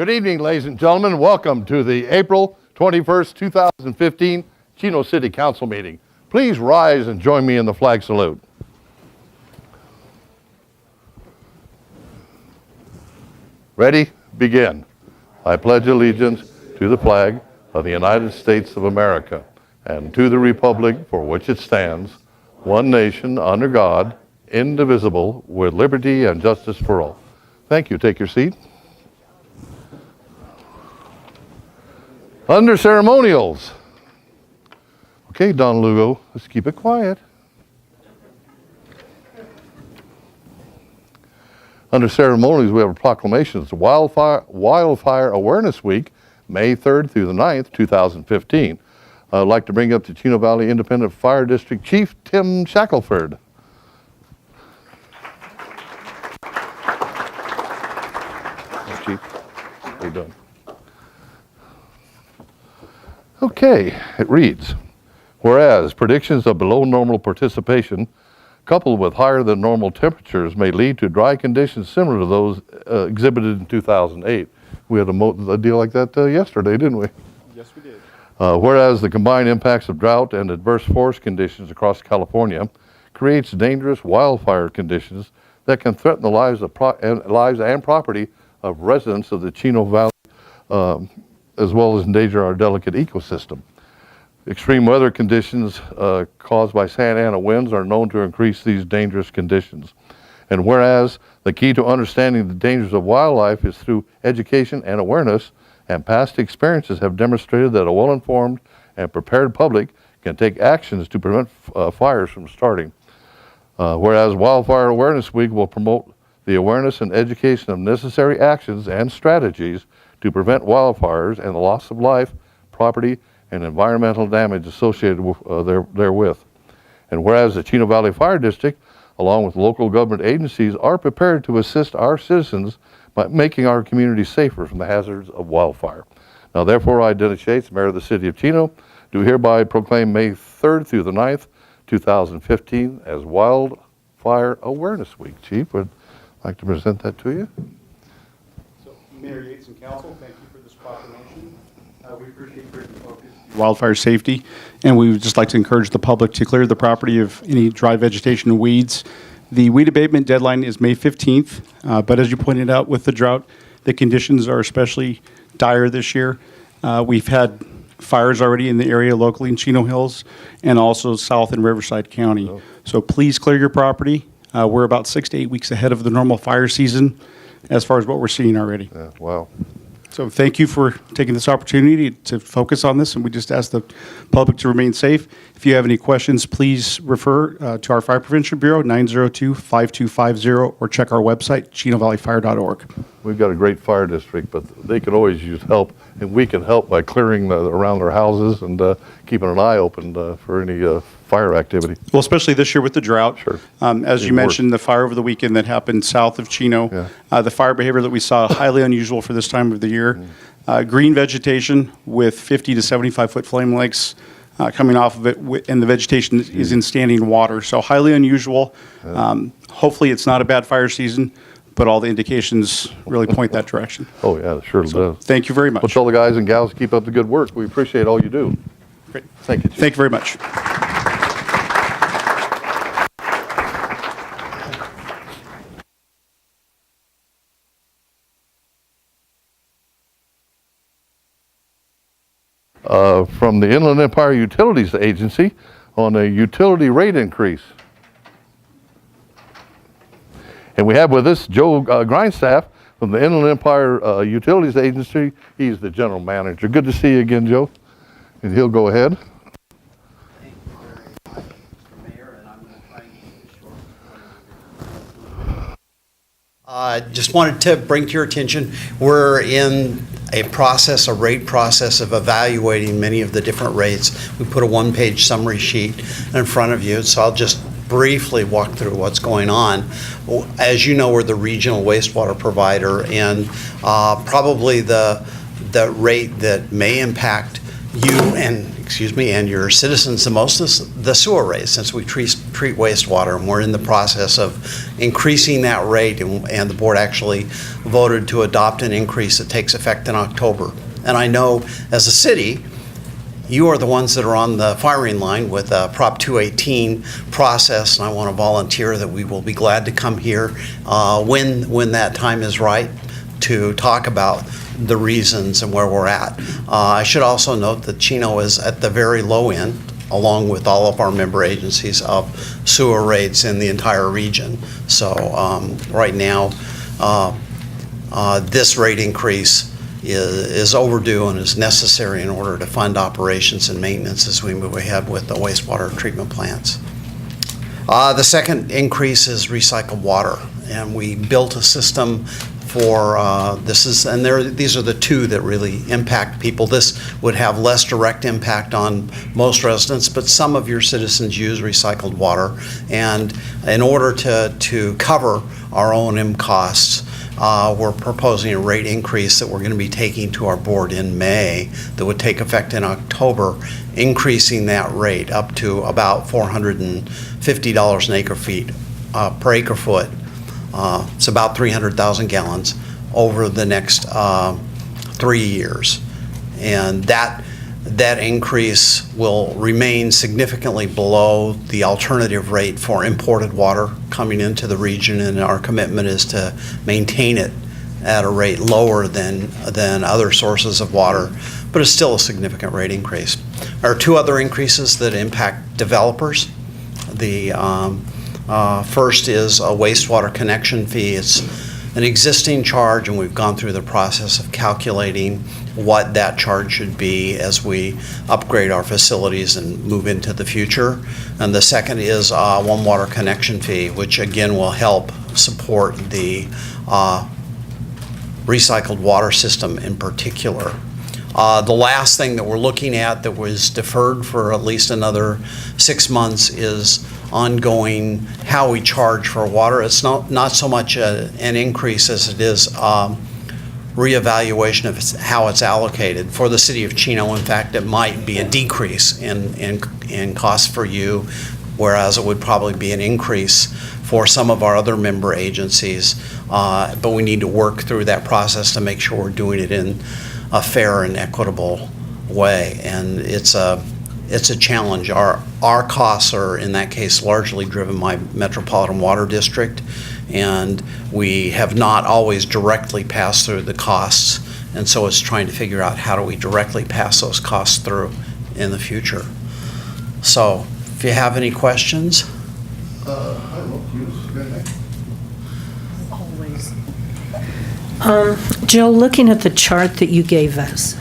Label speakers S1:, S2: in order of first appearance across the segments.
S1: Good evening, ladies and gentlemen. Welcome to the April 21st, 2015 Chino City Council meeting. Please rise and join me in the flag salute. Ready? Begin. I pledge allegiance to the flag of the United States of America and to the republic for which it stands, one nation under God, indivisible, with liberty and justice for all. Thank you. Take your seat. Under ceremonials. Okay, Don Lugo, let's keep it quiet. Under ceremonials, we have a proclamation. It's Wildfire Awareness Week, May 3rd through the 9th, 2015. I'd like to bring up the Chino Valley Independent Fire District Chief, Tim Shackelford. Hey, Chief, how you doing? Okay, it reads, whereas predictions of below normal participation coupled with higher than normal temperatures may lead to dry conditions similar to those exhibited in 2008. We had a deal like that yesterday, didn't we?
S2: Yes, we did.
S1: Whereas the combined impacts of drought and adverse forest conditions across California creates dangerous wildfire conditions that can threaten the lives and property of residents of the Chino Valley, as well as endanger our delicate ecosystem. Extreme weather conditions caused by Santa Ana winds are known to increase these dangerous conditions. And whereas the key to understanding the dangers of wildlife is through education and awareness, and past experiences have demonstrated that a well-informed and prepared public can take actions to prevent fires from starting. Whereas Wildfire Awareness Week will promote the awareness and education of necessary actions and strategies to prevent wildfires and the loss of life, property, and environmental damage associated with, therewith. And whereas the Chino Valley Fire District, along with local government agencies, are prepared to assist our citizens by making our community safer from the hazards of wildfire. Now therefore, I, Dennis Yates, Mayor of the City of Chino, do hereby proclaim May 3rd through the 9th, 2015 as Wildfire Awareness Week. Chief, would like to present that to you.
S2: Mayor Yates and Council, thank you for this proclamation. We appreciate bringing focus to wildfire safety, and we would just like to encourage the public to clear the property of any dry vegetation and weeds. The weed abatement deadline is May 15th, but as you pointed out with the drought, the conditions are especially dire this year. We've had fires already in the area locally in Chino Hills and also south in Riverside County. Oh. So please clear your property. We're about 6 to 8 weeks ahead of the normal fire season as far as what we're seeing already.
S1: Yeah, wow.
S2: So thank you for taking this opportunity to focus on this, and we just ask the public to remain safe. If you have any questions, please refer to our Fire Prevention Bureau, 902-5250, or check our website, chinovalleyfire.org.
S1: We've got a great fire district, but they could always use help, and we can help by clearing around their houses and keeping an eye open for any fire activity.
S2: Well, especially this year with the drought.
S1: Sure.
S2: As you mentioned, the fire over the weekend that happened south of Chino, the fire behavior that we saw, highly unusual for this time of the year. Green vegetation with 50 to 75-foot flame lengths coming off of it, and the vegetation is in standing water. So highly unusual. Hopefully it's not a bad fire season, but all the indications really point that direction.
S1: Oh, yeah, it sure does.
S2: Thank you very much.
S1: Let's tell the guys and gals to keep up the good work. We appreciate all you do.
S2: Great.
S1: Thank you, Chief.
S2: Thank you very much.
S1: From the Inland Empire Utilities Agency on a utility rate increase. And we have with us Joe Grindstaff from the Inland Empire Utilities Agency. He's the general manager. Good to see you again, Joe. And he'll go ahead.
S3: Thank you very much, Mr. Mayor, and I'm going to try and keep it short. Just wanted to bring to your attention, we're in a rate process of evaluating many of the different rates. We put a one-page summary sheet in front of you, so I'll just briefly walk through what's going on. As you know, we're the regional wastewater provider, and probably the rate that may impact you and and your citizens the most is the sewer rate, since we treat wastewater, and we're in the process of increasing that rate, and the board actually voted to adopt an increase that takes effect in October. And I know, as a city, you are the ones that are on the firing line with Prop 218 process, and I want to volunteer that we will be glad to come here when that time is right to talk about the reasons and where we're at. I should also note that Chino is at the very low end, along with all of our member agencies, of sewer rates in the entire region. So right now, this rate increase is overdue and is necessary in order to fund operations and maintenance as we move ahead with the wastewater treatment plants. The second increase is recycled water, and we built a system for these are the two that really impact people. This would have less direct impact on most residents, but some of your citizens use recycled water, and in order to cover our O&M costs, we're proposing a rate increase that we're going to be taking to our board in May that would take effect in October, increasing that rate up to about $450 an acre feet per acre foot. It's about 300,000 gallons over the next 3 years. And that increase will remain significantly below the alternative rate for imported water coming into the region, and our commitment is to maintain it at a rate lower than other sources of water, but it's still a significant rate increase. There are two other increases that impact developers. The first is a wastewater connection fee. It's an existing charge, and we've gone through the process of calculating what that charge should be as we upgrade our facilities and move into the future. And the second is one water connection fee, which again will help support the recycled water system in particular. The last thing that we're looking at that was deferred for at least another 6 months is ongoing how we charge for water. It's not so much an increase as it is reevaluation of how it's allocated. For the city of Chino, in fact, it might be a decrease in cost for you, whereas it would probably be an increase for some of our other member agencies. But we need to work through that process to make sure we're doing it in a fair and equitable way. And it's a challenge. Our costs are, in that case, largely driven by Metropolitan Water District, and we have not always directly passed through the costs, and so it's trying to figure out how do we directly pass those costs through in the future. So if you have any questions.
S4: Always. Joe, looking at the chart that you gave us,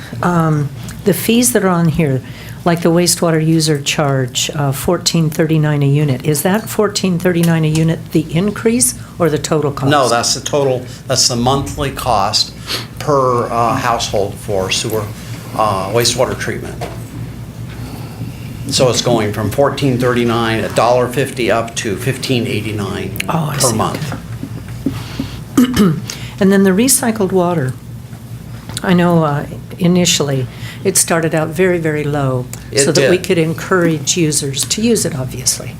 S4: the fees that are on here, like the wastewater user charge, $14.39 a unit. Is that $14.39 a unit the increase or the total cost?
S3: No, that's the total. That's the monthly cost per household for sewer wastewater treatment. So it's going from $14.39, $1.50 up to $15.89 per month.
S4: Okay. And then the recycled water, I know initially it started out very, very low so that we could encourage users to use it, obviously.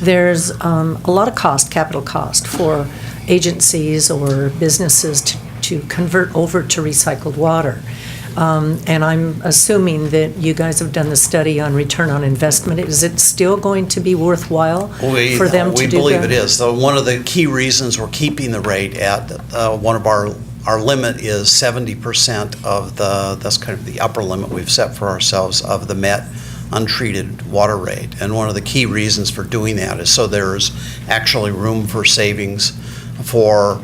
S4: There's a lot of cost, capital cost, for agencies or businesses to convert over to recycled water. And I'm assuming that you guys have done the study on return on investment. Is it still going to be worthwhile for them to do that?
S3: We believe it is. So one of the key reasons we're keeping the rate at one of our limit is 70% of that's kind of the upper limit we've set for ourselves of the MET untreated water rate. And one of the key reasons for doing that is so there's actually room for savings for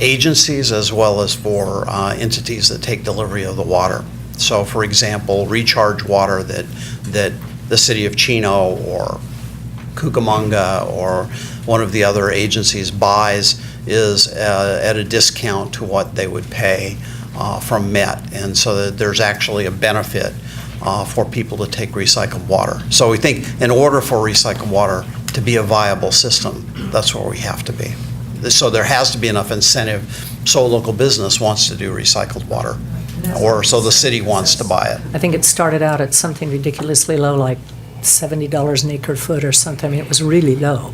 S3: agencies as well as for entities that take delivery of the water. So for example, recharge water that the city of Chino or Cucamonga or one of the other agencies buys is at a discount to what they would pay from MET. And so that there's actually a benefit for people to take recycled water. So we think in order for recycled water to be a viable system, that's where we have to be. So there has to be enough incentive so a local business wants to do recycled water. or so the city wants to buy it.
S4: I think it started out at something ridiculously low, like $70 an acre foot or something. I mean, it was really low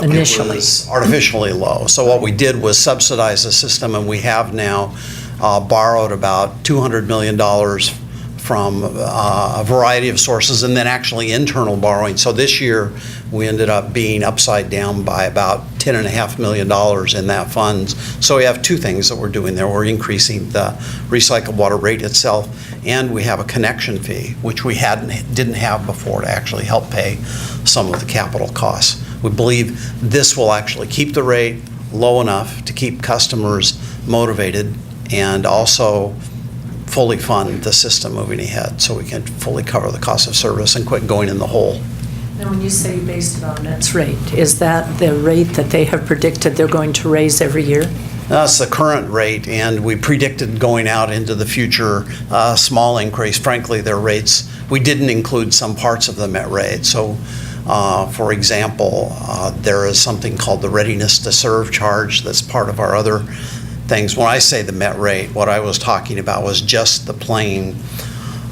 S4: initially.
S3: It was artificially low. So what we did was subsidize the system, and we have now borrowed about $200 million from a variety of sources, and then actually internal borrowing. So this year, we ended up being upside down by about $10.5 million in that funds. So we have two things that we're doing there. We're increasing the recycled water rate itself, and we have a connection fee, which we didn't have before, to actually help pay some of the capital costs. We believe this will actually keep the rate low enough to keep customers motivated and also fully fund the system moving ahead, so we can fully cover the cost of service and quit going in the hole.
S4: Now, when you say you based it on Met's rate, is that the rate that they have predicted they're going to raise every year?
S3: That's the current rate, and we predicted going out into the future a small increase. Frankly, their rates, we didn't include some parts of the Met rate. So, for example, there is something called the readiness to serve charge that's part of our other things. When I say the Met rate, what I was talking about was just the plain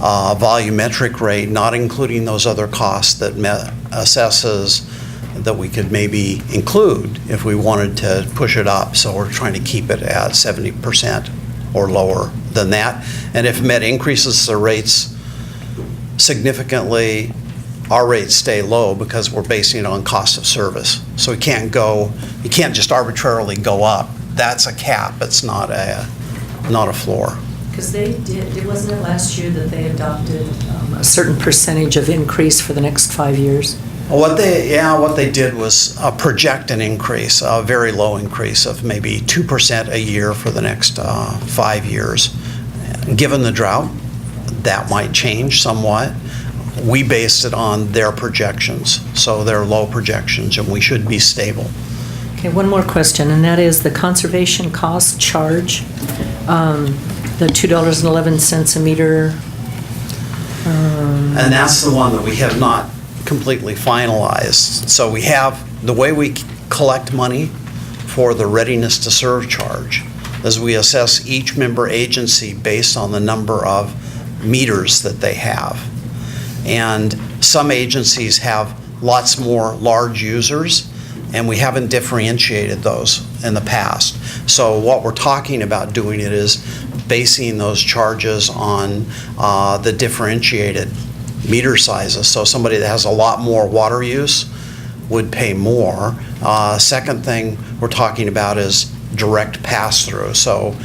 S3: volumetric rate, not including those other costs that Met assesses that we could maybe include if we wanted to push it up. So we're trying to keep it at 70% or lower than that. And if Met increases the rates significantly, our rates stay low because we're basing it on cost of service. So you can't just arbitrarily go up. That's a cap. It's not a floor.
S4: Because they did, wasn't it last year that they adopted a certain percentage of increase for the next 5 years?
S3: What they did was project an increase, a very low increase of maybe 2% a year for the next 5 years. Given the drought, that might change somewhat. We based it on their projections, so they're low projections, and we should be stable.
S4: Okay, one more question, and that is the conservation cost charge, the $2.11 a meter.
S3: And that's the one that we have not completely finalized. So we have, the way we collect money for the readiness to serve charge is we assess each member agency based on the number of meters that they have. And some agencies have lots more large users, and we haven't differentiated those in the past. So what we're talking about doing it is basing those charges on the differentiated meter sizes. So somebody that has a lot more water use would pay more. Second thing we're talking about is direct pass-through. So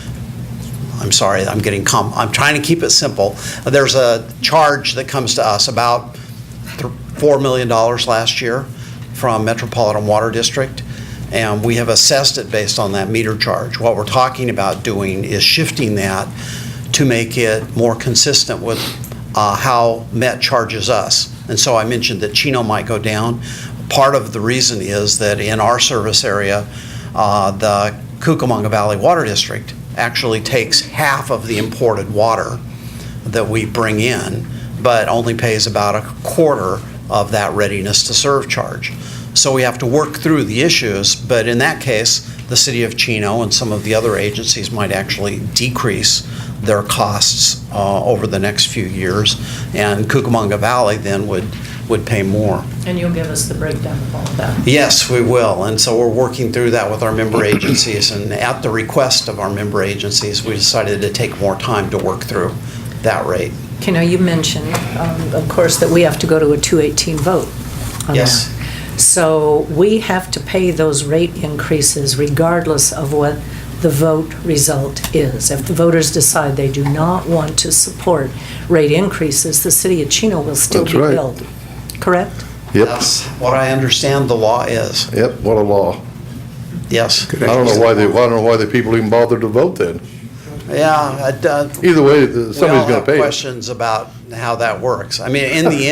S3: I'm sorry, I'm trying to keep it simple. There's a charge that comes to us about $4 million last year from Metropolitan Water District, and we have assessed it based on that meter charge. What we're talking about doing is shifting that to make it more consistent with how Met charges us. And so I mentioned that Chino might go down. Part of the reason is that in our service area, the Cucamonga Valley Water District actually takes half of the imported water that we bring in, but only pays about a quarter of that readiness to serve charge. So we have to work through the issues, but in that case, the city of Chino and some of the other agencies might actually decrease their costs over the next few years, and Cucamonga Valley then would pay more.
S4: And you'll give us the breakdown of all of that?
S3: Yes, we will, and so we're working through that with our member agencies, and at the request of our member agencies, we decided to take more time to work through that rate.
S4: Okay, now you mentioned, of course, that we have to go to a 218 vote on
S3: Yes.
S4: that. So we have to pay those rate increases regardless of what the vote result is. If the voters decide they do not want to support rate increases, the city of Chino will still
S1: That's
S4: be
S1: right.
S4: billed, correct?
S1: Yep,
S3: That's what I understand the law is.
S1: yep, what a law.
S3: Yes.
S1: I don't know why the people even bothered to vote then.
S3: Yeah.
S1: Either way,
S3: We all
S1: somebody's gonna
S3: have
S1: pay it.
S3: questions about how that works. I mean, in the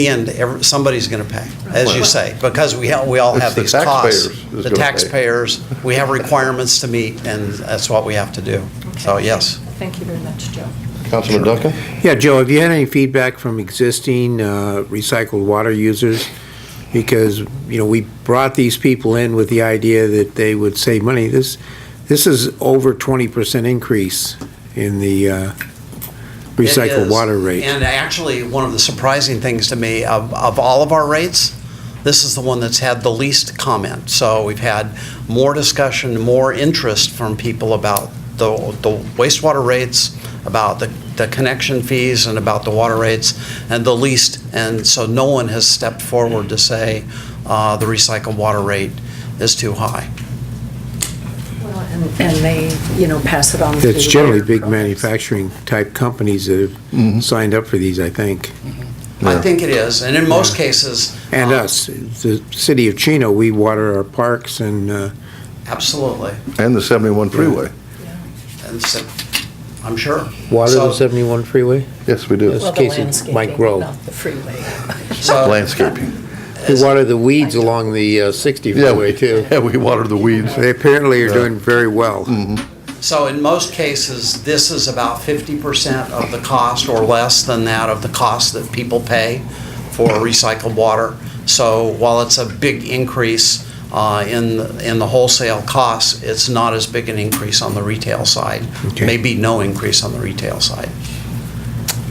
S3: end, somebody's going to pay, as you say, because we all have
S1: It's the
S3: these costs.
S1: taxpayers is
S3: The
S1: gonna pay.
S3: taxpayers, we have requirements to meet, and that's what we have to do. So, yes.
S4: Thank you very much, Joe.
S1: Councilman Duncan?
S5: Yeah, Joe, have you had any feedback from existing recycled water users? Because, we brought these people in with the idea that they would save money. This is over 20% increase in the
S3: It
S5: recycled
S3: is.
S5: water rate.
S3: And actually, one of the surprising things to me, of all of our rates, this is the one that's had the least comment. So we've had more discussion, more interest from people about the wastewater rates, about the connection fees, and about the water rates, and the least. And so no one has stepped forward to say the recycled water rate is too high.
S4: Well, and they, pass it on.
S5: It's
S4: to
S5: generally
S4: their
S5: big
S4: products.
S5: manufacturing type companies that have signed up for these, I think.
S3: I think it is, and in most cases.
S5: And us, the city of Chino, we water our parks and,
S3: Absolutely.
S1: And the 71 freeway.
S3: And so, I'm sure.
S5: water
S3: So-
S5: the 71 freeway.
S1: Yes, we do.
S5: Yes.
S4: Well, the
S5: Case of
S4: landscaping,
S5: Mike Grove.
S4: not the freeway.
S3: So,
S1: Landscaping.
S5: We water the weeds along the 60
S1: Yeah,
S5: freeway too.
S1: Yeah, we water the weeds.
S5: They apparently are doing very well.
S3: so in most cases, this is about 50% of the cost or less than that of the cost that people pay for recycled water. So while it's a big increase in the wholesale costs, it's not as big an increase on the retail side.
S5: Okay.
S3: Maybe no increase on the retail side.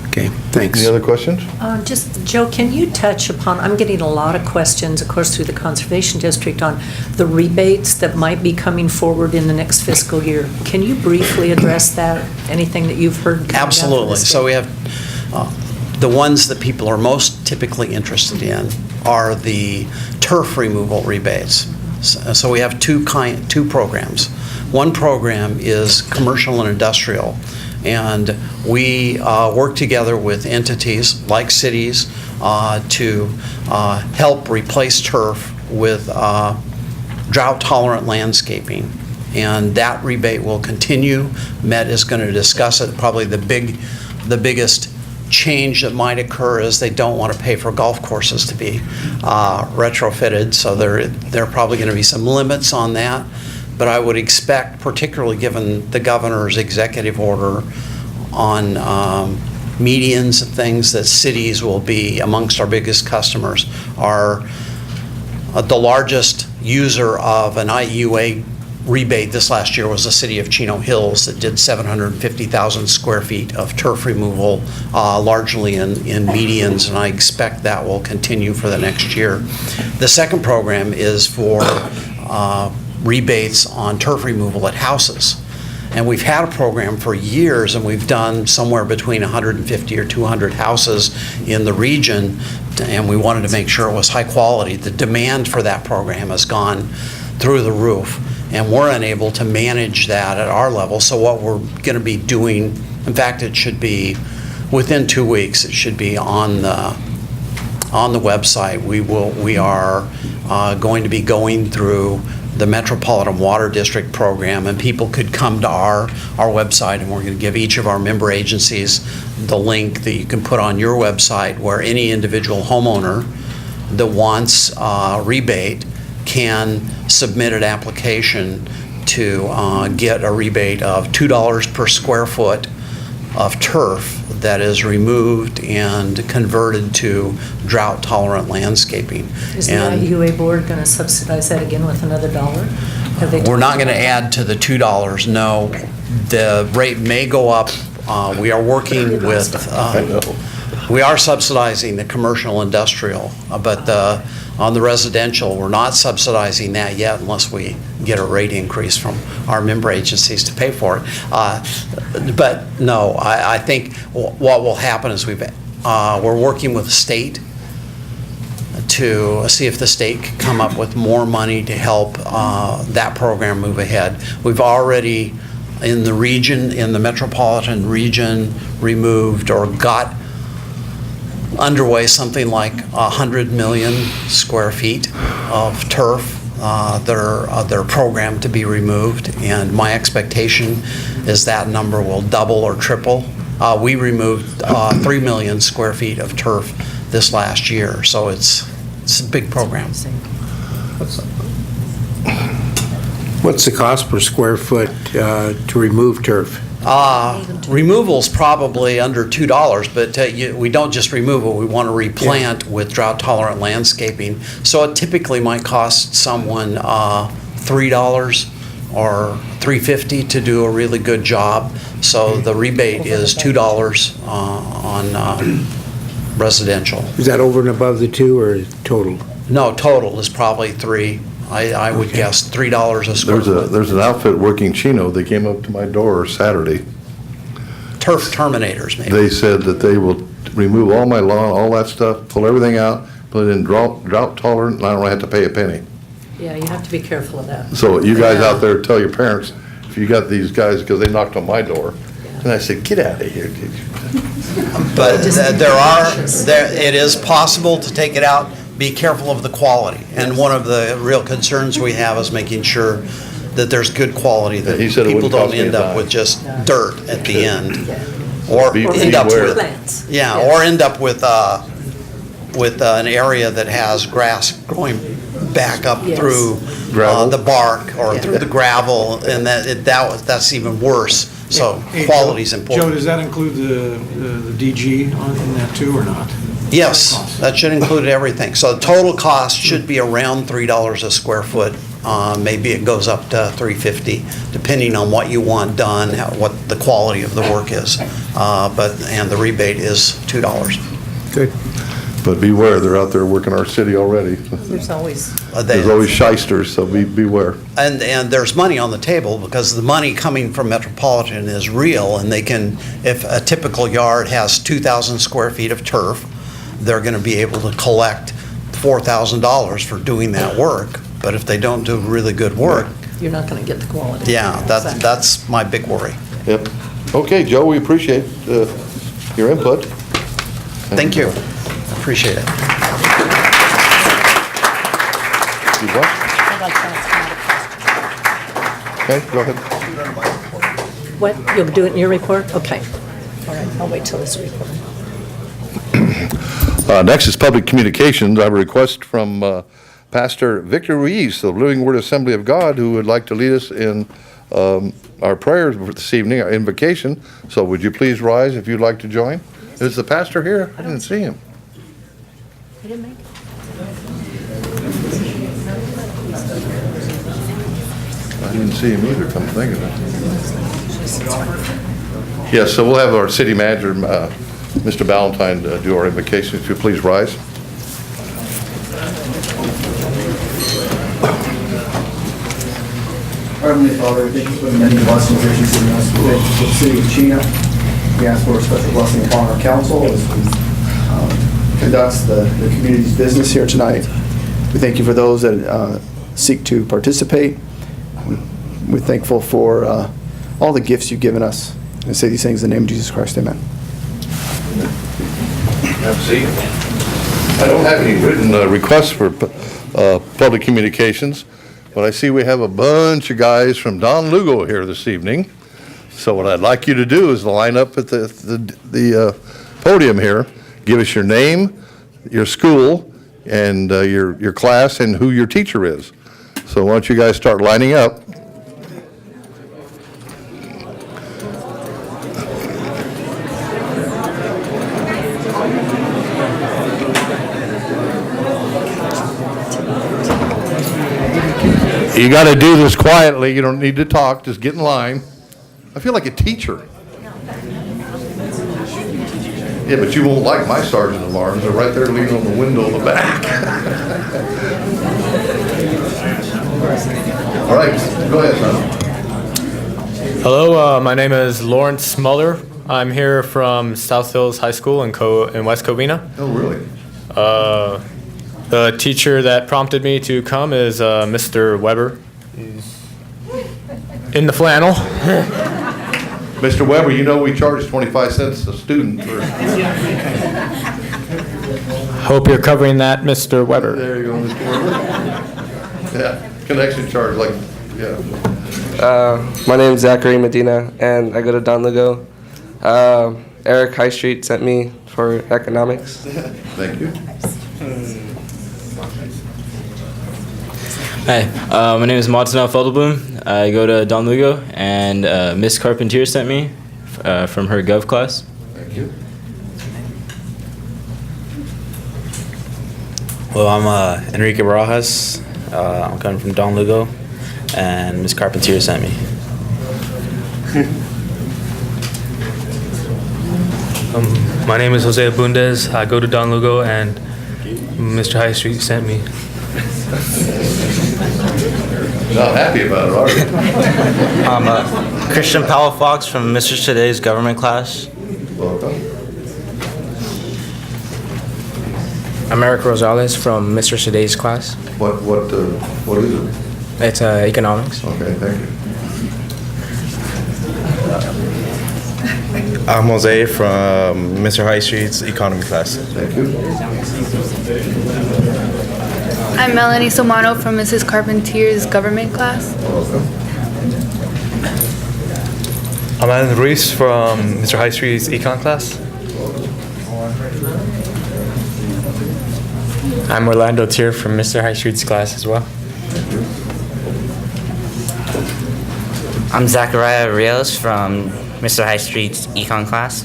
S5: Okay, thanks.
S1: Any other questions?
S4: Just, Joe, can you touch upon, I'm getting a lot of questions, of course, through the Conservation District on the rebates that might be coming forward in the next fiscal year. Can you briefly address that? Anything that you've heard? coming down from the
S3: Absolutely. So
S4: state?
S3: we have, the ones that people are most typically interested in are the turf removal rebates. So we have two programs. One program is commercial and industrial, and we work together with entities like cities to help replace turf with drought-tolerant landscaping. And that rebate will continue. Met is going to discuss it. Probably the biggest change that might occur is they don't want to pay for golf courses to be retrofitted, so there are probably going to be some limits on that. But I would expect, particularly given the governor's executive order on medians and things, that cities will be amongst our biggest customers. Are the largest user of an IUA rebate this last year was the city of Chino Hills that did 750,000 square feet of turf removal, largely in medians, and I expect that will continue for the next year. The second program is for rebates on turf removal at houses. And we've had a program for years, and we've done somewhere between 150 or 200 houses in the region, and we wanted to make sure it was high quality. The demand for that program has gone through the roof, and we're unable to manage that at our level. So what we're going to be doing, in fact, it should be within 2 weeks, it should be on the website. We are going to be going through the Metropolitan Water District program, and people could come to our website, and we're going to give each of our member agencies the link that you can put on your website, where any individual homeowner that wants a rebate can submit an application to get a rebate of $2 per square foot of turf that is removed and converted to drought-tolerant landscaping.
S4: Is the
S3: And
S4: IUA board going to subsidize that again with another $1? Have they
S3: we're not
S4: talked
S3: going to
S4: about
S3: add to the $2, no. The rate may go up. We are working with,
S1: I know.
S3: we are subsidizing the commercial industrial, but on the residential, we're not subsidizing that yet unless we get a rate increase from our member agencies to pay for it. But no, I think what will happen is we're working with the state to see if the state can come up with more money to help that program move ahead. We've already, in the region, in the metropolitan region, removed or got underway something like 100 million square feet of turf. They're programmed to be removed, and my expectation is that number will double or triple. We removed 3 million square feet of turf this last year, so it's a big program.
S5: What's the cost per square foot to remove turf?
S3: Removal's probably under $2, but we don't just remove it, we want to replant with drought-tolerant landscaping. So it typically might cost someone $3 or $3.50 to do a really good job. So the rebate is $2 on residential.
S5: Is that over and above the 2 or total?
S3: No, total is probably $3. I would
S5: Okay.
S3: guess $3 a square foot.
S1: There's an outfit working Chino. They came up to my door Saturday.
S3: Turf terminators, maybe.
S1: They said that they will remove all my lawn, all that stuff, pull everything out, put it in drought tolerant, and I don't have to pay a penny.
S4: Yeah, you have to be careful of that.
S1: So you guys
S3: Yeah.
S1: out there, tell your parents, if you got these guys, because they knocked on my door, and I said, get out of here.
S3: But it is possible to take it out. Be careful of the quality. And one of the real concerns we have is making sure that there's good quality, that
S1: He said it
S3: people
S1: wouldn't
S3: don't
S1: cost me a
S3: end up
S1: dime.
S3: with just dirt at the end. Or
S1: Be-
S3: end up
S1: beware.
S3: with,
S4: Plants.
S3: yeah,
S4: Yes.
S3: or end up with an area that has grass growing back up
S4: Yes.
S3: through
S1: Gravel.
S3: the bark or
S4: Yeah.
S3: through the gravel, and that's even worse. So
S6: Hey,
S3: quality's
S6: Joe,
S3: important.
S6: does that include the DG in that too, or not?
S3: Yes, that should include everything. So the total cost should be around $3 a square foot. Maybe it goes up to $3.50, depending on what you want done, what the quality of the work is. And the rebate is $2.
S5: Good.
S1: But beware, they're out there working our city already.
S4: There's always,
S1: There's always shysters, so beware.
S3: And there's money on the table, because the money coming from Metropolitan is real, and they can, if a typical yard has 2,000 square feet of turf, they're going to be able to collect $4,000 for doing that work. But if they don't do really good work,
S4: you're not going to get the quality.
S3: yeah, that's my big worry.
S1: Yep. Okay, Joe, we appreciate your input.
S3: Thank you. Appreciate it.
S1: You what? Okay, go ahead.
S4: What, you'll do it in your report? Okay. All right, I'll wait till this report.
S1: Next is public communications. I have a request from Pastor Victor Ruiz of Living Word Assembly of God, who would like to lead us in our prayers this evening, our invocation. So would you please rise if you'd like to join? Is the pastor here? I didn't see him.
S4: You didn't make it?
S1: I didn't see him either, come to think of it. Yes, so we'll have our city manager, Mr. Ballantyne, do our invocation. If you please rise.
S7: Heavenly Father, thank you for the many blessings that you've given us. We thank you for the city of Chino. We ask for a special blessing upon our council as we conducts the community's business here tonight. We thank you for those that seek to participate. We're thankful for all the gifts you've given us. And say these things in the name of Jesus Christ, amen.
S1: Have a seat. I don't have any written requests for public communications, but I see we have a bunch of guys from Don Lugo here this evening. So what I'd like you to do is line up at the podium here. Give us your name, your school, and your class, and who your teacher is. So why don't you guys start lining up? You got to do this quietly. You don't need to talk. Just get in line. I feel like a teacher. Yeah, but you won't like my sergeant of arms. They're right there leaning on the window in the back. All right, go ahead, son.
S8: Hello, my name is Lawrence Muller. I'm here from South Hills High School in West Covina.
S1: Oh, really?
S8: The teacher that prompted me to come is Mr. Weber. He's in the flannel.
S1: Mr. Weber, you know we charge 25 cents a student for...
S8: Hope you're covering that, Mr. Weber.
S1: There you go, Mr. Weber. Yeah, connection charge, like, yeah.
S9: My name is Zachary Medina, and I go to Don Lugo. Eric High Street sent me for economics.
S1: Thank you.
S10: Hi, my name is Martinel Feldelboom. I go to Don Lugo, and Miss Carpentier sent me from her Gov class.
S1: Thank you.
S11: Well, I'm Enrique Barajas. I'm coming from Don Lugo.
S10: and Ms. Carpentier sent me.
S11: My name is Jose Abundez. I go to Don Lugo, and Mr. High Street sent me.
S1: Not happy about it, are you?
S10: I'm Christian Powell Fox from Mr. Today's government class.
S1: Welcome.
S12: I'm Eric Rosales from Mr. Today's class.
S1: What is it?
S12: It's economics.
S1: Okay, thank you.
S13: I'm Jose from Mr. High Street's economy class.
S1: Thank you.
S14: I'm Melanie Somano from Mrs. Carpentier's government class.
S1: Welcome.
S11: I'm Alan Ruiz from Mr. High Street's econ class.
S12: I'm Orlando Tier from Mr. High Street's class as well.
S15: I'm Zachariah Rios from Mr. High Street's econ class.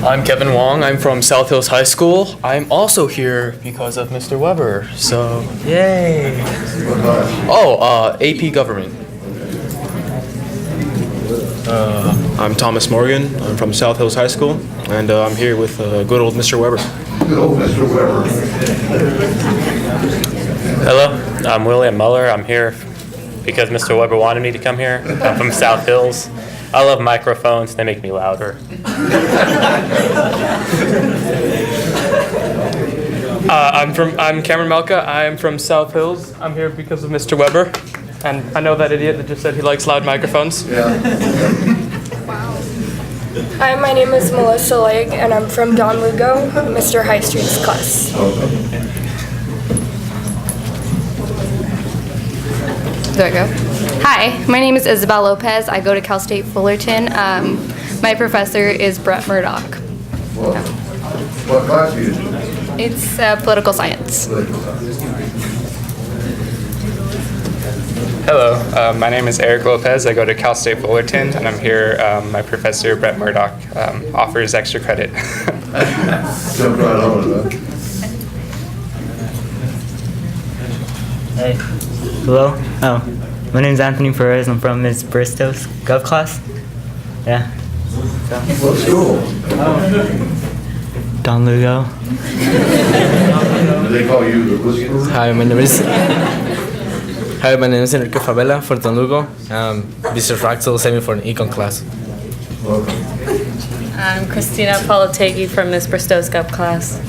S8: I'm Kevin Wong. I'm from South Hills High School. I'm also here because of Mr. Weber. So, yay! AP Government.
S16: I'm Thomas Morgan. I'm from South Hills High School, and I'm here with good old Mr. Weber.
S1: Good old Mr. Weber.
S17: Hello, I'm William Muller. I'm here because Mr. Weber wanted me to come here. I'm from South Hills. I love microphones. They make me louder.
S11: I'm Cameron Melka. I'm from South Hills. I'm here because of Mr. Weber. And I know that idiot that just said he likes loud microphones.
S18: Hi, my name is Melissa Legg, and I'm from Don Lugo, Mr. High Street's class.
S14: Do I go? Hi, my name is Isabel Lopez. I go to Cal State Fullerton. My professor is Brett Murdoch.
S1: What class are you in?
S14: It's political science.
S17: Hello, my name is Eric Lopez. I go to Cal State Fullerton, and I'm here. My professor, Brett Murdoch, offers extra credit.
S1: Jump right on it,
S15: Hey. Hello. My name's Anthony Perez. I'm from Ms. Bristow's Gov class. Yeah.
S1: What school?
S15: Don Lugo.
S1: Do they call you the whisperer?
S12: Hi, my name is Enrique Favela for Don Lugo. Mr. Fractal sent me for an econ class.
S14: I'm Christina Polotegui from Ms. Bristow's Gov class.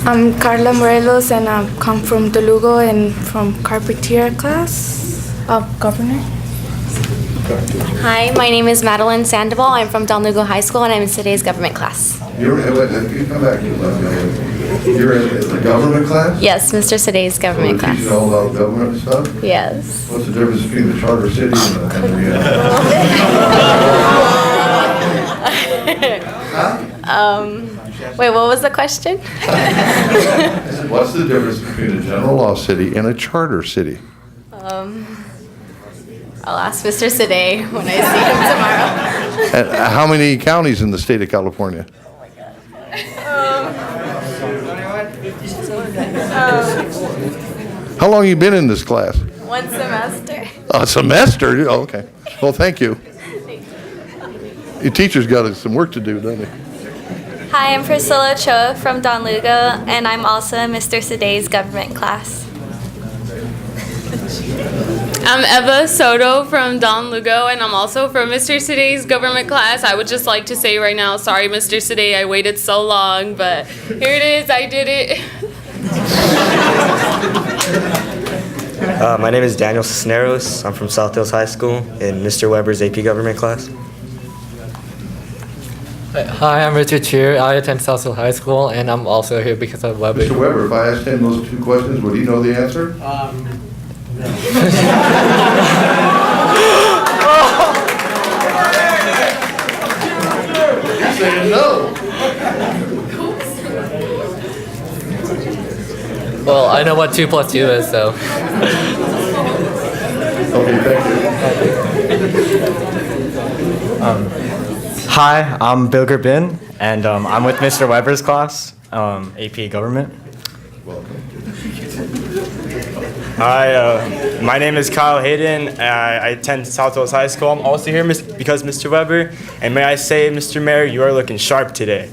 S18: I'm Carla Morelos, and I come from Delugo and from Carpentier class of governor.
S19: Hi, my name is Madeline Sandoval. I'm from Don Lugo High School, and I'm in today's government class.
S1: You come back. You're in the government class?
S19: Yes, Mr. Saday's government class.
S1: Teaching all about government stuff?
S19: Yes.
S1: What's the difference between the charter city and the
S19: Wait, what was the question?
S1: I said, what's the difference between a general law city and a charter city?
S19: I'll ask Mr. Saday when I see him tomorrow.
S1: And how many counties in the state of California? How long have you been in this class?
S19: 1 semester.
S1: A semester? Oh, okay. Well, thank you. Your teacher's got some work to do, doesn't he?
S19: Hi, I'm Priscilla Choa from Don Lugo, and I'm also in Mr. Saday's government class.
S20: I'm Eva Soto from Don Lugo, and I'm also from Mr. Saday's government class. I would just like to say right now, sorry, Mr. Saday, I waited so long, but here it is, I did it.
S10: My name is Daniel Cisneros. I'm from South Hills High School in Mr. Weber's AP Government class.
S12: Hi, I'm Richard Cheer. I attend South Hill High School, and I'm also here because of Weber.
S1: Mr. Weber, if I asked him those two questions, would he know the answer? He's saying no.
S12: Well, I know what 2 + 2 is, so.
S1: Okay, thank you.
S21: Hi, I'm Bilger Bin, and I'm with Mr. Weber's class, AP Government.
S1: Welcome.
S21: Hi, my name is Kyle Hayden. I attend South Hills High School. I'm also here because Mr. Weber. And may I say, Mr. Mayor, you are looking sharp today.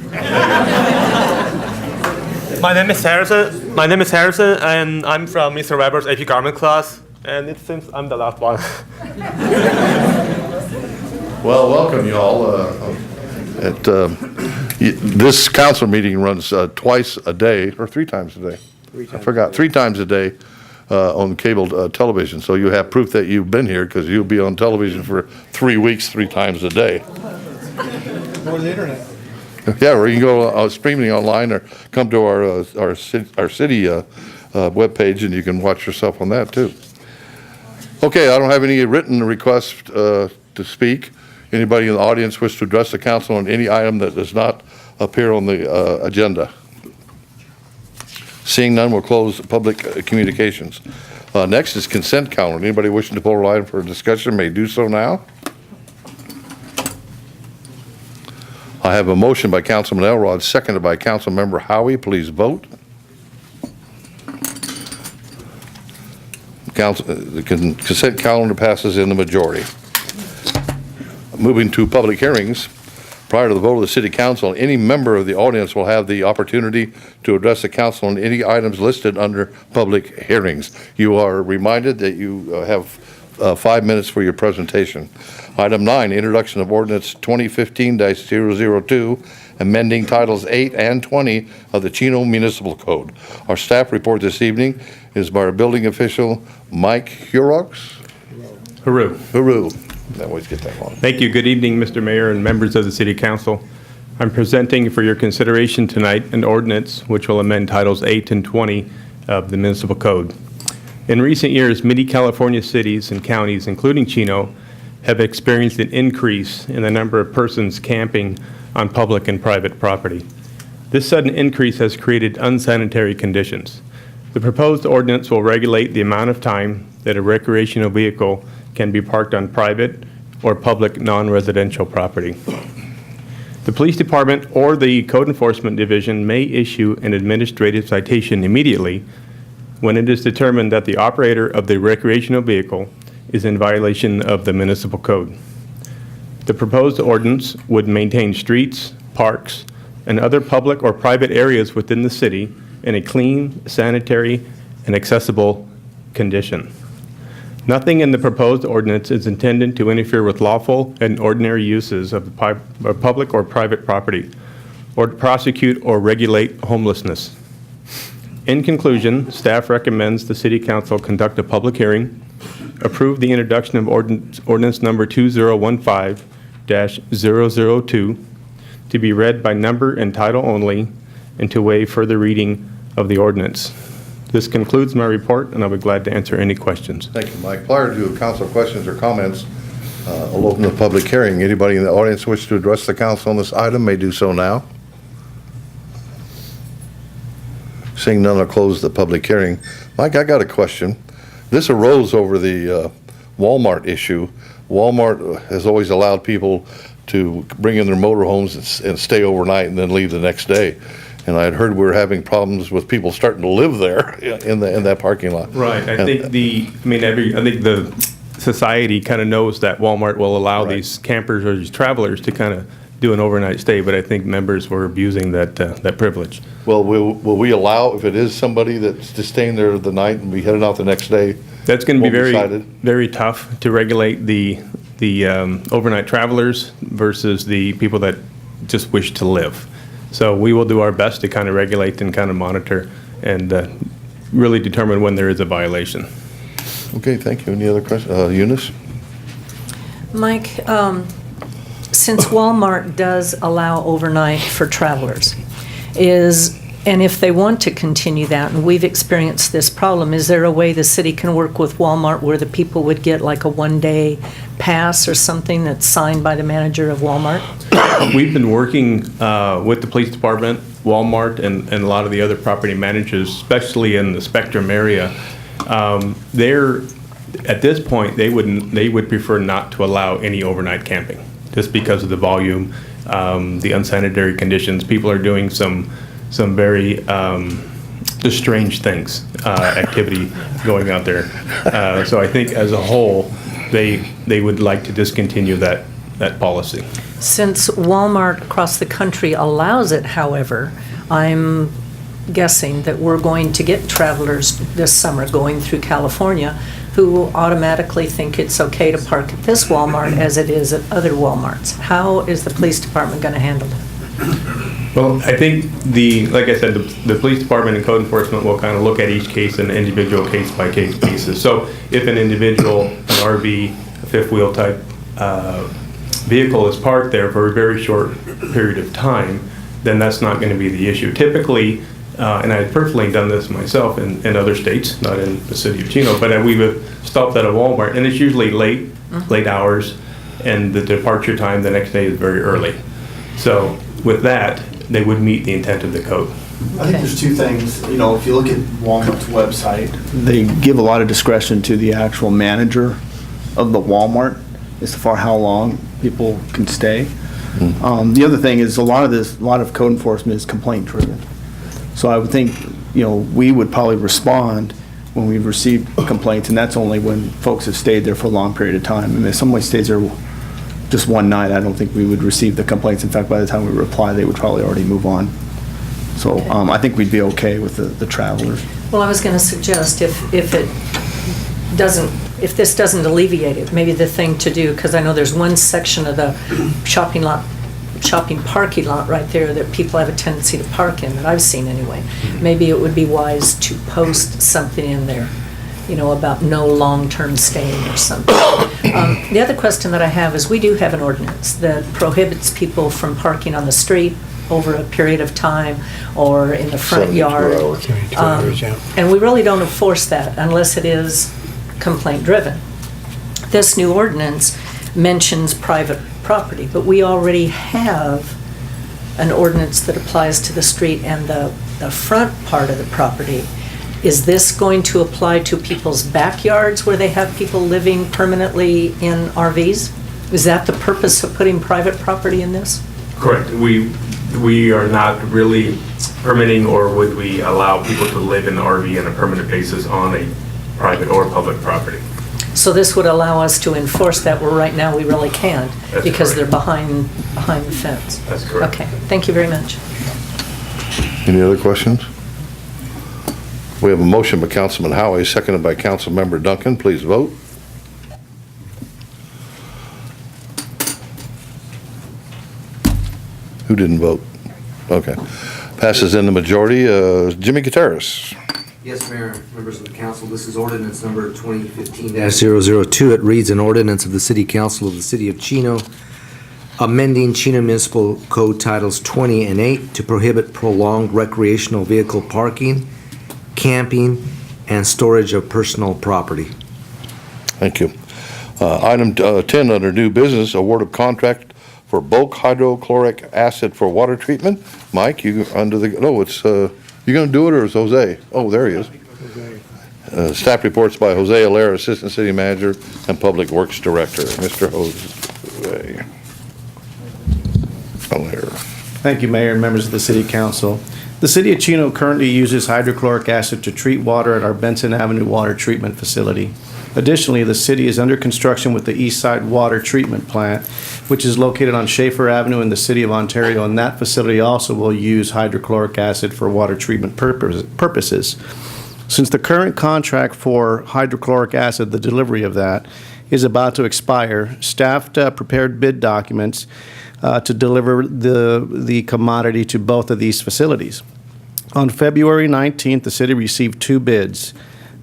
S11: My name is Harrison, and I'm from Mr. Weber's AP Garment class. And it seems I'm the last one.
S1: Well, welcome you all. This council meeting runs twice a day, or 3 times a day. I forgot, 3 times a day on cable television. So you have proof that you've been here because you'll be on television for 3 weeks, 3 times a day.
S6: Or the internet.
S1: Yeah, or you can go streaming online or come to our city webpage and you can watch yourself on that too. Okay, I don't have any written requests to speak. Anybody in the audience wish to address the council on any item that does not appear on the agenda? Seeing none, we'll close public communications. Next is consent calendar. Anybody wishing to pull a line for a discussion may do so now. I have a motion by Councilman Elrod, seconded by Councilmember Howie. Please vote. The consent calendar passes in the majority. Moving to public hearings, prior to the vote of the City Council, any member of the audience will have the opportunity to address the council on any items listed under public hearings. You are reminded that you have 5 minutes for your presentation. Item 9, introduction of ordinance 2015-002, amending titles 8 and 20 of the Chino Municipal Code. Our staff report this evening is by our building official, Mike Hurox. Huru. I always get that wrong.
S22: Thank you. Good evening, Mr. Mayor and members of the City Council. I'm presenting for your consideration tonight an ordinance which will amend titles 8 and 20 of the Municipal Code. In recent years, many California cities and counties, including Chino, have experienced an increase in the number of persons camping on public and private property. This sudden increase has created unsanitary conditions. The proposed ordinance will regulate the amount of time that a recreational vehicle can be parked on private or public non-residential property. The police department or the code enforcement division may issue an administrative citation immediately when it is determined that the operator of the recreational vehicle is in violation of the municipal code. The proposed ordinance would maintain streets, parks, and other public or private areas within the city in a clean, sanitary, and accessible condition. Nothing in the proposed ordinance is intended to interfere with lawful and ordinary uses of the public or private property, or to prosecute or regulate homelessness. In conclusion, staff recommends the City Council conduct a public hearing, approve the introduction of ordinance number 2015-002 to be read by number and title only, and to waive further reading of the ordinance. This concludes my report, and I'll be glad to answer any questions.
S1: Thank you, Mike. Prior to council questions or comments, I'll open the public hearing. Anybody in the audience wish to address the council on this item may do so now. Seeing none, I'll close the public hearing. Mike, I got a question. This arose over the Walmart issue. Walmart has always allowed people to bring in their motorhomes and stay overnight and then leave the next day. And I had heard we were having problems with people starting to live there in that parking lot.
S22: Right. I think the society kind of knows that Walmart will allow these campers or these travelers to kind of do an overnight stay, but I think members were abusing that privilege.
S1: Well, will we allow, if it is somebody that's just staying there the night and be heading out the next day?
S22: That's going to be very tough to regulate the overnight travelers versus the people that just wish to live. So we will do our best to kind of regulate and kind of monitor and really determine when there is a violation.
S1: Okay, thank you. Any other questions? Eunice?
S4: Mike, since Walmart does allow overnight for travelers, and if they want to continue that, and we've experienced this problem, is there a way the city can work with Walmart where the people would get like a one-day pass or something that's signed by the manager of Walmart?
S22: We've been working with the police department, Walmart, and a lot of the other property managers, especially in the Spectrum area. At this point, they would prefer not to allow any overnight camping, just because of the volume, the unsanitary conditions. People are doing some very just strange things, activity going out there. So I think as a whole, they would like to discontinue that policy.
S4: Since Walmart across the country allows it, however, I'm guessing that we're going to get travelers this summer going through California who automatically think it's okay to park at this Walmart as it is at other Walmarts. How is the police department going to handle it?
S22: Well, I think like I said, the police department and code enforcement will kind of look at each case in individual case-by-case basis. So if an individual, an RV, a fifth wheel type vehicle is parked there for a very short period of time, then that's not going to be the issue. Typically, and I've personally done this myself in other states, not in the city of Chino, but we would stop at a Walmart, and it's usually late hours, and the departure time the next day is very early. So with that, they would meet the intent of the code.
S7: I think there's two things. You know, if you look at Walmart's website, they give a lot of discretion to the actual manager of the Walmart as to far how long people can stay. The other thing is a lot of code enforcement is complaint driven. So I would think, we would probably respond when we've received complaints, and that's only when folks have stayed there for a long period of time. I mean, if somebody stays there just one night, I don't think we would receive the complaints. In fact, by the time we reply, they would probably already move on. So I think we'd be okay with the travelers.
S4: Well, I was going to suggest if this doesn't alleviate it, maybe the thing to do, because I know there's one section of the shopping parking lot right there that people have a tendency to park in, that I've seen anyway. Maybe it would be wise to post something in there, about no long-term staying or something. The other question that I have is we do have an ordinance that prohibits people from parking on the street over a period of time or in the front yard. And we really don't enforce that unless it is complaint-driven. This new ordinance mentions private property, but we already have an ordinance that applies to the street and the front part of the property. Is this going to apply to people's backyards where they have people living permanently in RVs? Is that the purpose of putting private property in this?
S22: Correct. We are not really permitting, or would we allow people to live in the RV on a permanent basis on a private or public property.
S4: So this would allow us to enforce that, where right now we really can't,
S22: That's
S4: because
S22: correct.
S4: they're behind the fence.
S22: That's correct.
S4: Okay, thank you very much.
S1: Any other questions? We have a motion by Councilman Howie, seconded by Councilmember Duncan. Please vote. Who didn't vote? Okay. Passes in the majority. Jimmy Gutierrez.
S2: Yes, Mayor, members of the council, this is ordinance number 2015-002. It reads, an ordinance of the City Council of the City of Chino amending Chino Municipal Code Titles 20 and 8 to prohibit prolonged recreational vehicle parking, camping, and storage of personal property.
S1: Thank you. Item 10 under new business, award of contract for bulk hydrochloric acid for water treatment. Mike, you under the, no, it's, you gonna do it or is Jose? Oh, there he is. Staff reports by Jose Alera, Assistant City Manager and Public Works Director. Mr. Jose Alera.
S5: Thank you, Mayor and members of the City Council. The City of Chino currently uses hydrochloric acid to treat water at our Benson Avenue Water Treatment Facility. Additionally, the city is under construction with the East Side Water Treatment Plant, which is located on Schaefer Avenue in the City of Ontario, and that facility also will use hydrochloric acid for water treatment purposes. Since the current contract for hydrochloric acid, the delivery of that, is about to expire, staff prepared bid documents to deliver the commodity to both of these facilities. On February 19th, the city received two bids.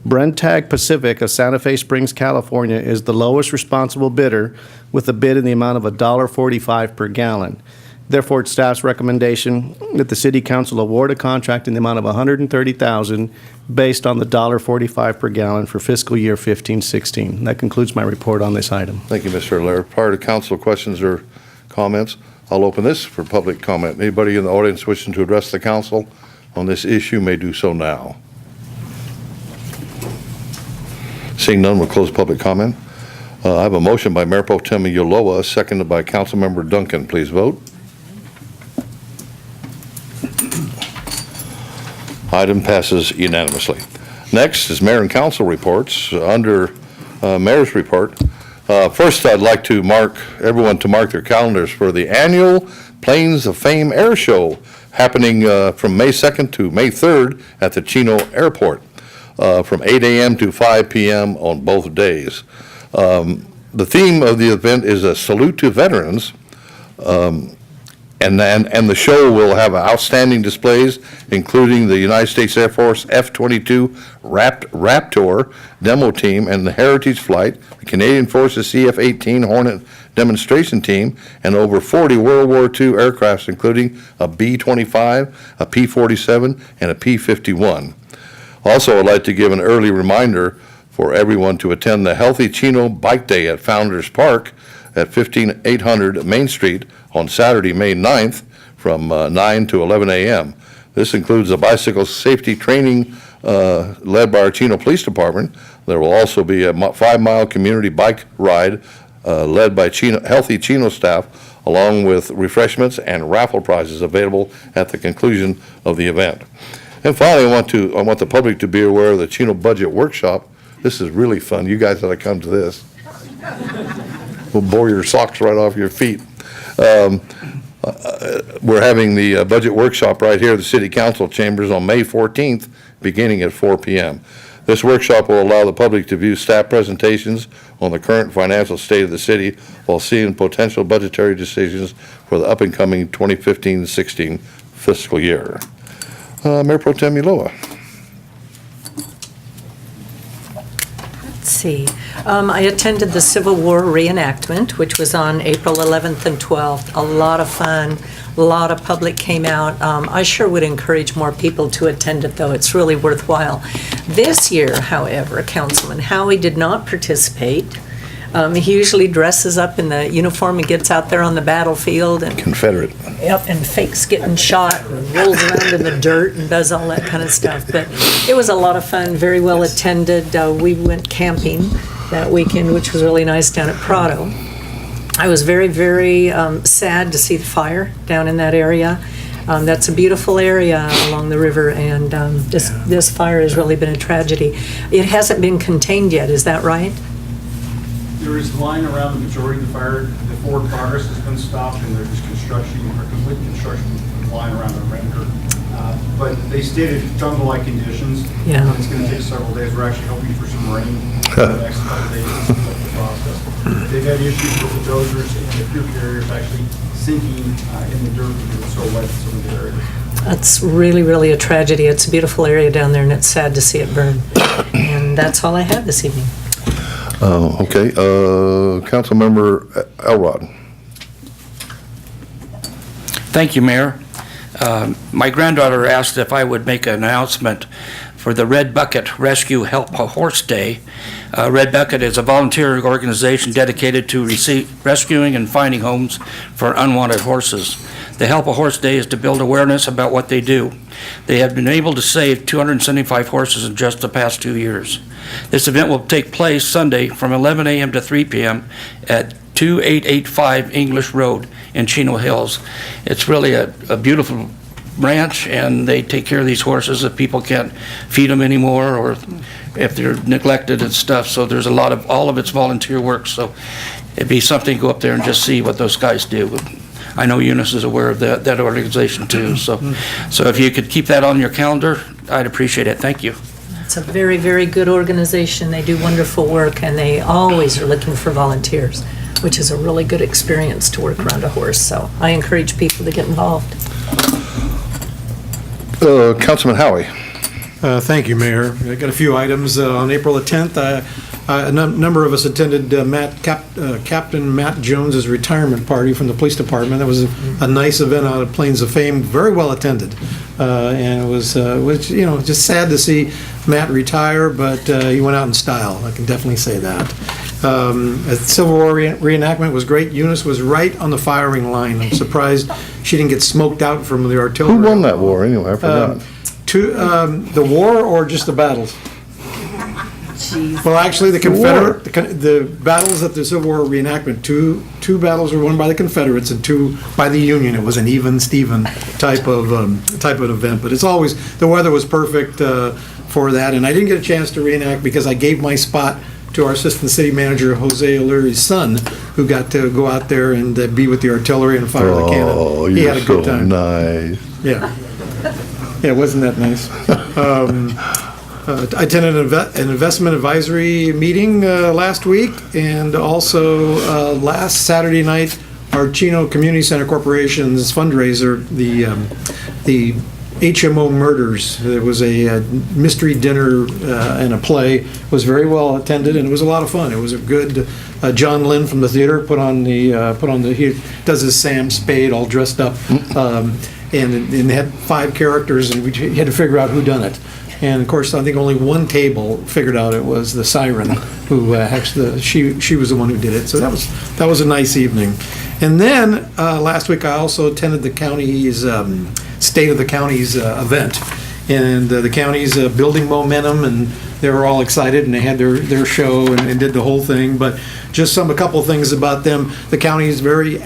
S5: Brentag Pacific of Santa Fe Springs, California is the lowest responsible bidder with a bid in the amount of $1.45 per gallon. Therefore, it's staff's recommendation that the City Council award a contract in the amount of $130,000 based on the $1.45 per gallon for fiscal year 15-16. That concludes my report on this item.
S1: Thank you, Mr. Alera. Prior to council questions or comments, I'll open this for public comment. Anybody in the audience wishing to address the council on this issue may do so now. Seeing none, we'll close public comment. I have a motion by Mayor Pro Tem Yoloa, seconded by Councilmember Duncan. Please vote. Item passes unanimously. Next is mayor and council reports. Under mayor's report, first I'd like to everyone to mark their calendars for the annual Planes of Fame Airshow happening from May 2nd to May 3rd at the Chino Airport from 8 a.m. to 5 p.m. on both days. The theme of the event is a salute to veterans, and the show will have outstanding displays, including the United States Air Force F-22 Raptor demo team and the Heritage Flight, the Canadian Forces CF-18 Hornet demonstration team, and over 40 World War II aircrafts, including a B-25, a P-47, and a P-51. Also, I'd like to give an early reminder for everyone to attend the Healthy Chino Bike Day at Founders Park at 15800 Main Street on Saturday, May 9th from 9 to 11 a.m. This includes a bicycle safety training led by our Chino Police Department. There will also be a 5-mile community bike ride led by Healthy Chino staff, along with refreshments and raffle prizes available at the conclusion of the event. And finally, I want the public to be aware of the Chino Budget Workshop. This is really fun. You guys ought to come to this. We'll bore your socks right off your feet. We're having the budget workshop right here at the City Council chambers on May 14th, beginning at 4 p.m. This workshop will allow the public to view staff presentations on the current financial state of the city while seeing potential budgetary decisions for the up-and-coming 2015-16 fiscal year. Mayor Pro Tem Ulloa.
S4: Let's see. I attended the Civil War reenactment, which was on April 11th and 12th. A lot of fun. A lot of public came out. I sure would encourage more people to attend it, though. It's really worthwhile. This year, however, Councilman Howie did not participate. He usually dresses up in the uniform and gets out there on the battlefield and
S1: Confederate.
S4: Yep, and fakes getting shot and rolls around in the dirt and does all that kind of stuff. But it was a lot of fun, very well attended. We went camping that weekend, which was really nice down at Prado. I was very, very sad to see the fire down in that area. That's a beautiful area along the river, and this fire has really been a tragedy. It hasn't been contained yet, is that right?
S6: There is line around the majority of the fire. The forward progress has been stopped, and there's construction, or complete construction line around the render. But they stated jungle-like conditions.
S4: Yeah.
S6: It's going to take several days. We're actually hoping for some rain for the next couple of days to start the process. They've had issues with the dozers and the fuel carriers actually sinking in the dirt because it's so wet in some of the areas.
S4: That's really, really a tragedy. It's a beautiful area down there, and it's sad to see it burn. And that's all I have this evening.
S1: Okay, Councilmember Elrod.
S3: Thank you, Mayor. My granddaughter asked if I would make an announcement for the Red Bucket Rescue Help a Horse Day. Red Bucket is a volunteer organization dedicated to rescuing and finding homes for unwanted horses. The Help a Horse Day is to build awareness about what they do. They have been able to save 275 horses in just the past 2 years. This event will take place Sunday from 11 a.m. to 3 p.m. at 2885 English Road in Chino Hills. It's really a beautiful ranch, and they take care of these horses if people can't feed them anymore or if they're neglected and stuff. So there's all of it's volunteer work. So it'd be something to go up there and just see what those guys do. I know Eunice is aware of that organization too. So if you could keep that on your calendar, I'd appreciate it. Thank you.
S4: It's a very, very good organization. They do wonderful work, and they always are looking for volunteers, which is a really good experience to work around a horse. So I encourage people to get involved.
S1: Councilman Howie.
S6: Thank you, Mayor. I got a few items. On April the 10th, a number of us attended Captain Matt Jones's retirement party from the police department. That was a nice event out of Plains of Fame, very well attended. And it was just sad to see Matt retire, but he went out in style. I can definitely say that. The Civil War reenactment was great. Eunice was right on the firing line. I'm surprised she didn't get smoked out from the artillery.
S1: Who won that war anyway? I forgot.
S6: The war or just the battles? Well, actually, the battles at the Civil War reenactment, two battles were won by the Confederates and 2 by the Union. It was an even Steven type of event, but it's always, the weather was perfect for that, and I didn't get a chance to reenact because I gave my spot to our assistant city manager, Jose O'Leary's son, who got to go out there and be with the artillery and fire the cannon.
S1: Oh,
S6: He had a good
S1: so
S6: time.
S1: nice.
S6: Yeah. Yeah, wasn't that nice? I attended an investment advisory meeting last week, and also last Saturday night, our Chino Community Center Corporation's fundraiser, the HMO Murders. There was a mystery dinner and a play. It was very well attended, and it was a lot of fun. It was a good. John Lynn from the theater put on the. He does his Sam Spade all dressed up, and they had 5 characters, and we had to figure out who done it. And of course, I think only one table figured out it was the siren, who actually she was the one who did it. So that was a nice evening. And then last week I also attended the county's State of the County's event, and the county's building momentum, and they were all excited, and they had their show and did the whole thing. But just a couple of things about them. The county is very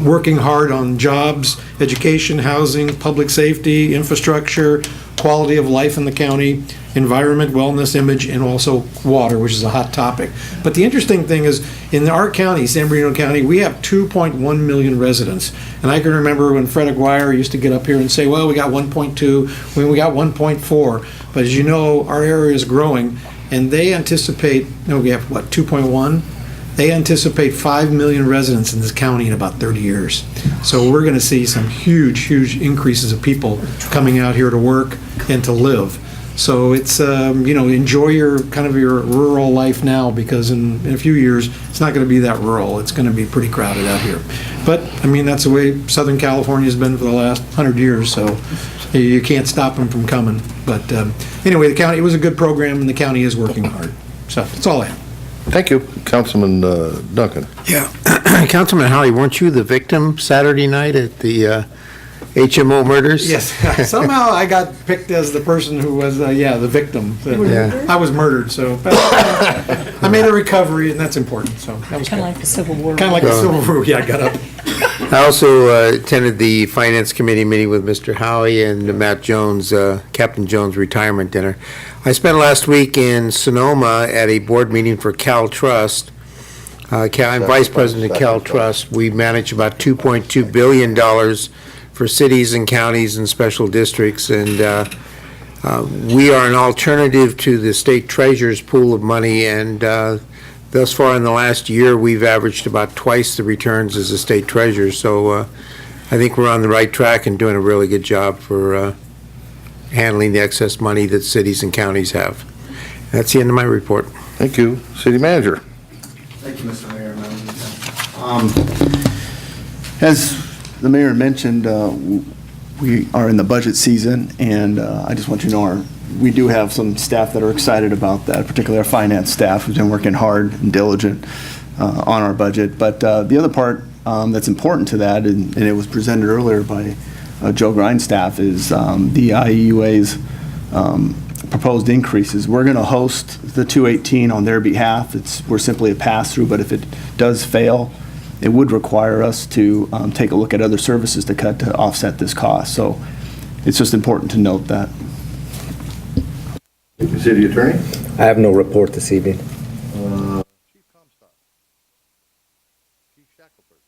S6: working hard on jobs, education, housing, public safety, infrastructure, quality of life in the county, environment, wellness, image, and also water, which is a hot topic. But the interesting thing is, in our county, San Bernardino County, we have 2.1 million residents. And I can remember when Fred Aguirre used to get up here and say, well, we got 1.2, when we got 1.4. But as you know, our area is growing, and they anticipate, we have what, 2.1? They anticipate 5 million residents in this county in about 30 years. So we're going to see some huge increases of people coming out here to work and to live. So it's, enjoy your rural life now, because in a few years, it's not going to be that rural. It's going to be pretty crowded out here. But, that's the way Southern California has been for the last 100 years, so you can't stop them from coming. But anyway, the county, it was a good program, and the county is working hard. So that's all I have.
S1: Thank you. Councilman Duncan.
S9: Yeah. Councilman Holly, weren't you the victim Saturday night at the HMO murders?
S6: Yes. Somehow I got picked as the person who was, the victim.
S9: Yeah.
S6: I was murdered, so I made a recovery, and that's important. So that was
S4: Kind of like the Civil War.
S6: kind of like the Civil War. Yeah, I got up.
S9: I also attended the Finance Committee meeting with Mr. Howie and Matt Jones, Captain Jones' retirement dinner. I spent last week in Sonoma at a board meeting for Cal Trust. I'm Vice President of Cal Trust. We manage about $2.2 billion for cities and counties and special districts, and we are an alternative to the state treasurer's pool of money, and thus far in the last year, we've averaged about twice the returns as the state treasurer. So I think we're on the right track and doing a really good job for handling the excess money that cities and counties have. That's the end of my report.
S1: Thank you. City Manager.
S7: Thank you, Mr. Mayor. As the mayor mentioned, we are in the budget season, and I just want you to know we do have some staff that are excited about that, particularly our finance staff who's been working hard and diligent on our budget. But the other part that's important to that, and it was presented earlier by Joe Grindstaff, is the IEUA's proposed increases. We're going to host the 218 on their behalf. We're simply a pass-through, but if it does fail, it would require us to take a look at other services to cut to offset this cost. So it's just important to note that.
S1: Thank you, City Attorney.
S2: I have no report this evening.
S1: Chief Comstock. Chief Shackelford.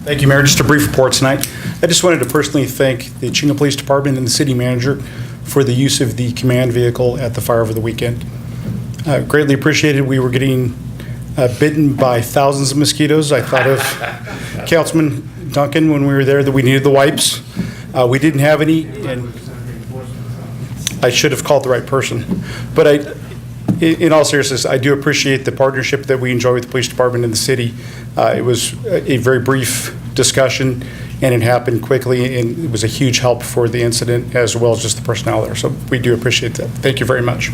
S13: Thank you, Mayor. Just a brief report tonight. I just wanted to personally thank the Chino Police Department and the city manager for the use of the command vehicle at the fire over the weekend. Greatly appreciated. We were getting bitten by thousands of mosquitoes. I thought of Councilman Duncan when we were there that we needed the wipes. We didn't have any, and I should have called the right person. But in all seriousness, I do appreciate the partnership that we enjoy with the police department and the city. It was a very brief discussion, and it happened quickly, and it was a huge help for the incident as well as just the personnel there. So we do appreciate that. Thank you very much.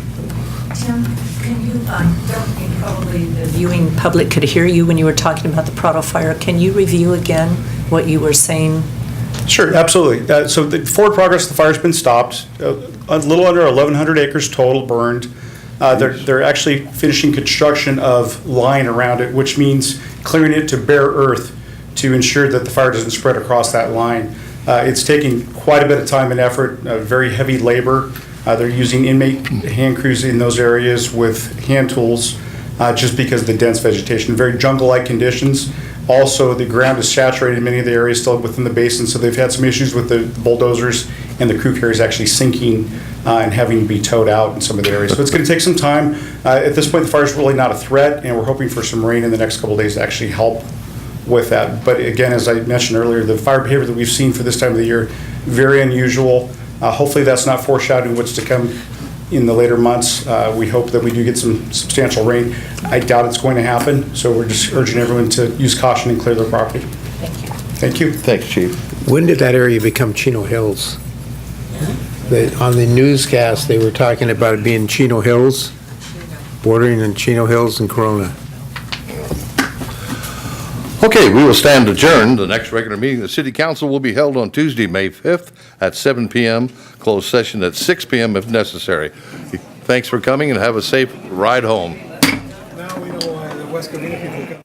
S4: Tim, can you, I don't think probably the viewing public could hear you when you were talking about the Prado fire. Can you review again what you were saying
S13: Sure, absolutely. So the forward progress, the fire's been stopped. A little under 1,100 acres total burned. They're actually finishing construction of line around it, which means clearing it to bare earth to ensure that the fire doesn't spread across that line. It's taking quite a bit of time and effort, very heavy labor. They're using inmate hand crews in those areas with hand tools just because of the dense vegetation, very jungle-like conditions. Also, the ground is saturated in many of the areas still within the basin, so they've had some issues with the bulldozers and the crew carriers actually sinking and having to be towed out in some of the areas. So it's going to take some time. At this point, the fire is really not a threat, and we're hoping for some rain in the next couple of days to actually help with that. But again, as I mentioned earlier, the fire behavior that we've seen for this time of the year, very unusual. Hopefully that's not foreshadowing what's to come in the later months. We hope that we do get some substantial rain. I doubt it's going to happen, so we're just urging everyone to use caution and clear their property.
S4: Thank you.
S13: Thank you.
S1: Thanks, Chief.
S9: When did that area become Chino Hills? On the newscast, they were talking about it being Chino Hills, bordering on Chino Hills and Corona.
S1: Okay, we will stand adjourned. The next regular meeting of the City Council will be held on Tuesday, May 5th at 7 p.m., closed session at 6 p.m. if necessary. Thanks for coming and have a safe ride home.
S6: Now we know why the West Covina people come.